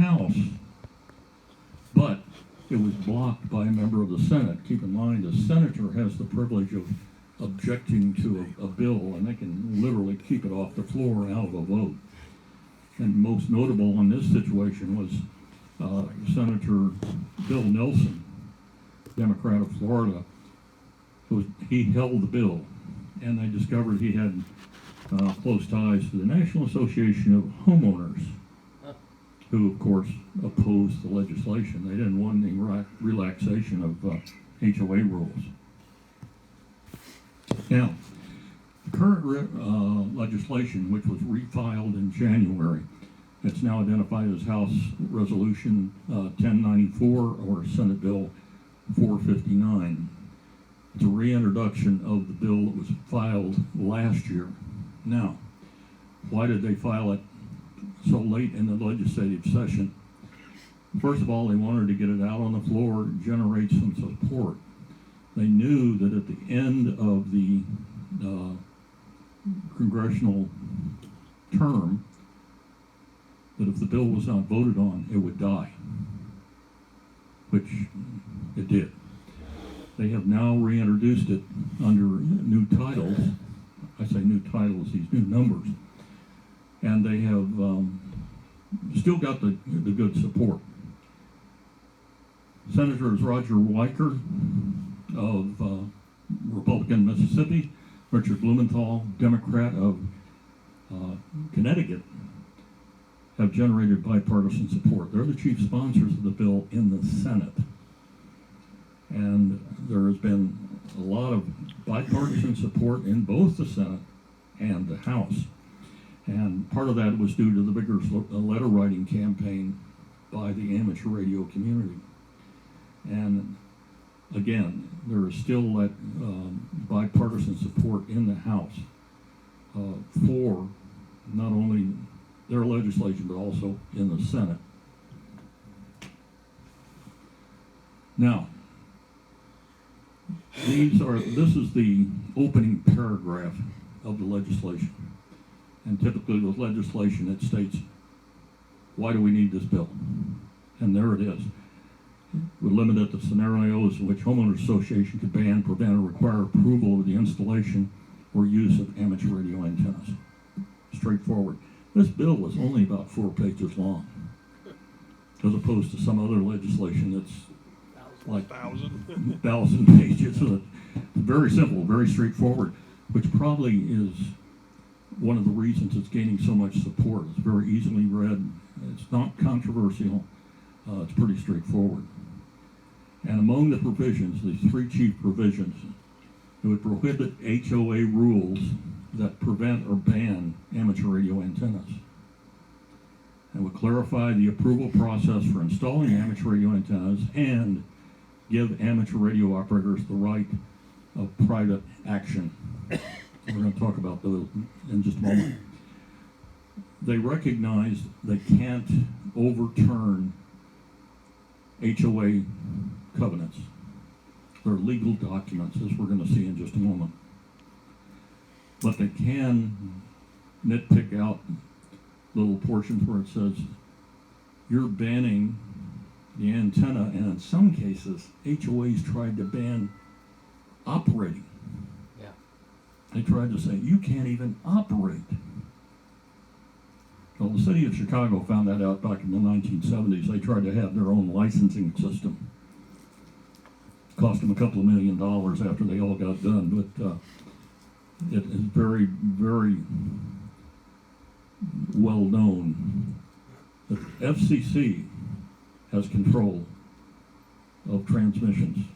House, but it was blocked by a member of the Senate. Keep in mind, the senator has the privilege of objecting to a bill, and they can literally keep it off the floor out of a vote. And most notable in this situation was Senator Bill Nelson, Democrat of Florida. He held the bill, and they discovered he had close ties to the National Association of Homeowners, who, of course, opposed the legislation. They didn't want any relaxation of HOA rules. Now, the current legislation, which was refiled in January, it's now identified as House Resolution 1094 or Senate Bill 459. It's a reintroduction of the bill that was filed last year. Now, why did they file it so late in the legislative session? First of all, they wanted to get it out on the floor, generate some support. They knew that at the end of the congressional term, that if the bill was not voted on, it would die, which it did. They have now reintroduced it under new titles. I say new titles, these new numbers. And they have still got the good support. Senators Roger Weicker of Republican Mississippi, Richard Blumenthal, Democrat of Connecticut, have generated bipartisan support. They're the chief sponsors of the bill in the Senate. And there has been a lot of bipartisan support in both the Senate and the House. And part of that was due to the vigorous letter writing campaign by the amateur radio community. And again, there is still that bipartisan support in the House for not only their legislation, but also in the Senate. Now, this is the opening paragraph of the legislation. And typically with legislation, it states, why do we need this bill? And there it is. We're limited to scenarios in which homeowners association could ban, prevent, or require approval of the installation or use of amateur radio antennas. Straightforward. This bill was only about 4 pages long, as opposed to some other legislation that's like 1,000 pages. So it's very simple, very straightforward, which probably is one of the reasons it's gaining so much support. It's very easily read. It's not controversial. It's pretty straightforward. And among the provisions, these 3 chief provisions, it would prohibit HOA rules that prevent or ban amateur radio antennas. It would clarify the approval process for installing amateur radio antennas and give amateur radio operators the right of private action. We're going to talk about those in just a moment. They recognize they can't overturn HOA covenants. They're legal documents, as we're going to see in just a moment. But they can nitpick out little portions where it says you're banning the antenna, and in some cases, HOAs tried to ban operating. Yeah. They tried to say, you can't even operate. Well, the city of Chicago found that out back in the 1970s. They tried to have their own licensing system. Cost them a couple of $1 million after they all got done, but it is very, very well known that the FCC has control of transmissions.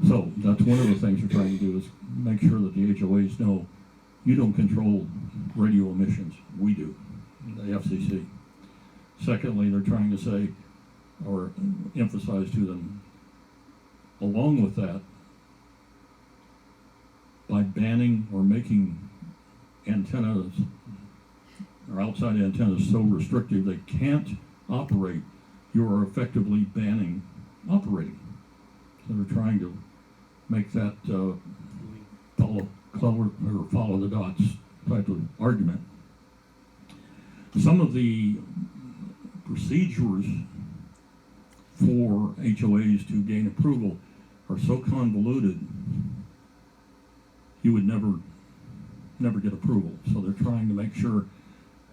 So that's one of the things we're trying to do, is make sure that the HOAs know you don't control radio emissions. We do, the FCC. Secondly, they're trying to say, or emphasize to them, along with that, by banning or making antennas or outside antennas so restrictive they can't operate, you are effectively banning operating. So they're trying to make that follow the dots type of argument. Some of the procedures for HOAs to gain approval are so convoluted, you would never get approval. So they're trying to make sure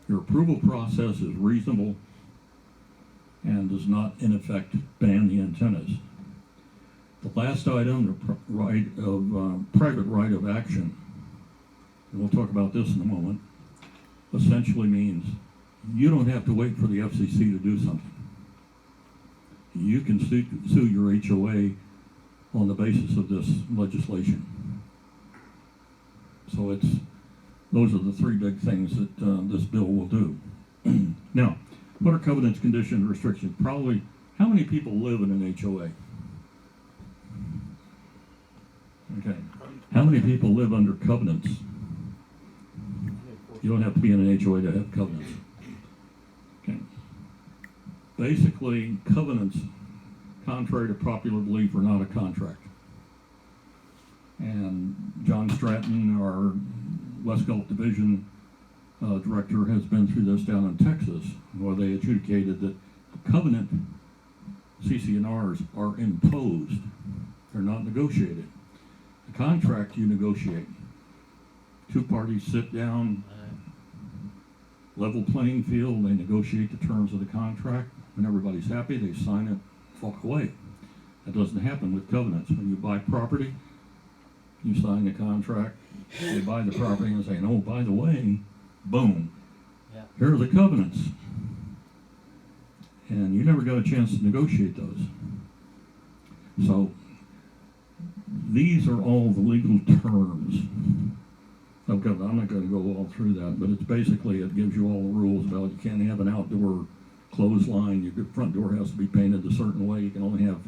your approval process is reasonable and does not, in effect, ban the antennas. The last item, the private right of action, and we'll talk about this in a moment, essentially means you don't have to wait for the FCC to do something. You can sue your HOA on the basis of this legislation. So those are the three big things that this bill will do. Now, what are covenants, conditions, restrictions? Probably, how many people live in an HOA? Okay. How many people live under covenants? You don't have to be in an HOA to have covenants. Okay. Basically, covenants, contrary to popular belief, are not a contract. And John Stratton, our West Gulf Division director, has been through this down in Texas, where they adjudicated that the covenant CC&Rs are imposed. They're not negotiated. The contract you negotiate. Two parties sit down, level playing field, they negotiate the terms of the contract. When everybody's happy, they sign it, walk away. That doesn't happen with covenants. When you buy property, you sign the contract, they buy the property and say, oh, by the way, boom, here are the covenants. And you never got a chance to negotiate those. So these are all the legal terms of covenant. I'm not going to go all through that, but it's basically, it gives you all the rules about you can't have an outdoor clothesline, your front door has to be painted a certain way, you can only have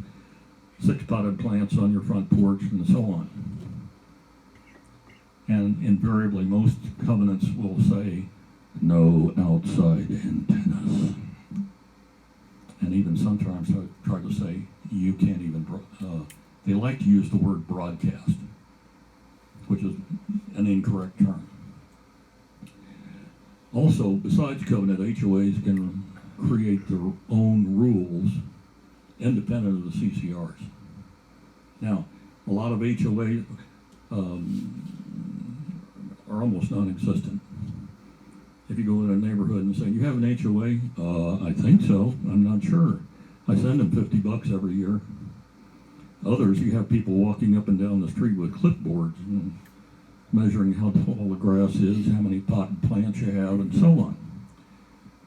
6 potted plants on your front porch, and so on. And invariably, most covenants will say, no outside antennas. And even sometimes I try to say, you can't even, they like to use the word broadcast, which is an incorrect term. Also, besides covenant, HOAs can create their own rules independent of the CCRs. Now, a lot of HOAs are almost non-existent. If you go in a neighborhood and say, you have an HOA? I think so, I'm not sure. I send them $50 every year. Others, you have people walking up and down the street with clipboards and measuring how tall the grass is, how many potted plants you have, and so on.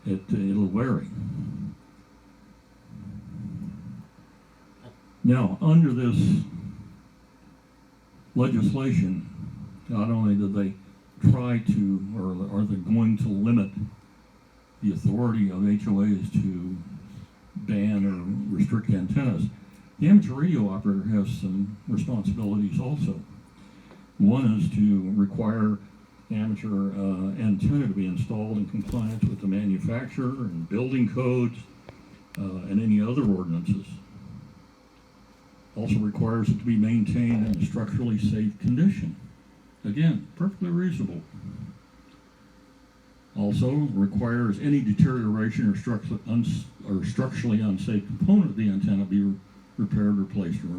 It'll vary. Now, under this legislation, not only do they try to, or are they going to limit the authority of HOAs to ban or restrict antennas, the amateur radio operator has some responsibilities also. One is to require amateur antenna to be installed in compliance with the manufacturer and building codes and any other ordinances. Also requires it to be maintained in a structurally safe condition. Again, perfectly reasonable. Also requires any deterioration or structurally unsafe component of the antenna be repaired, replaced, or removed.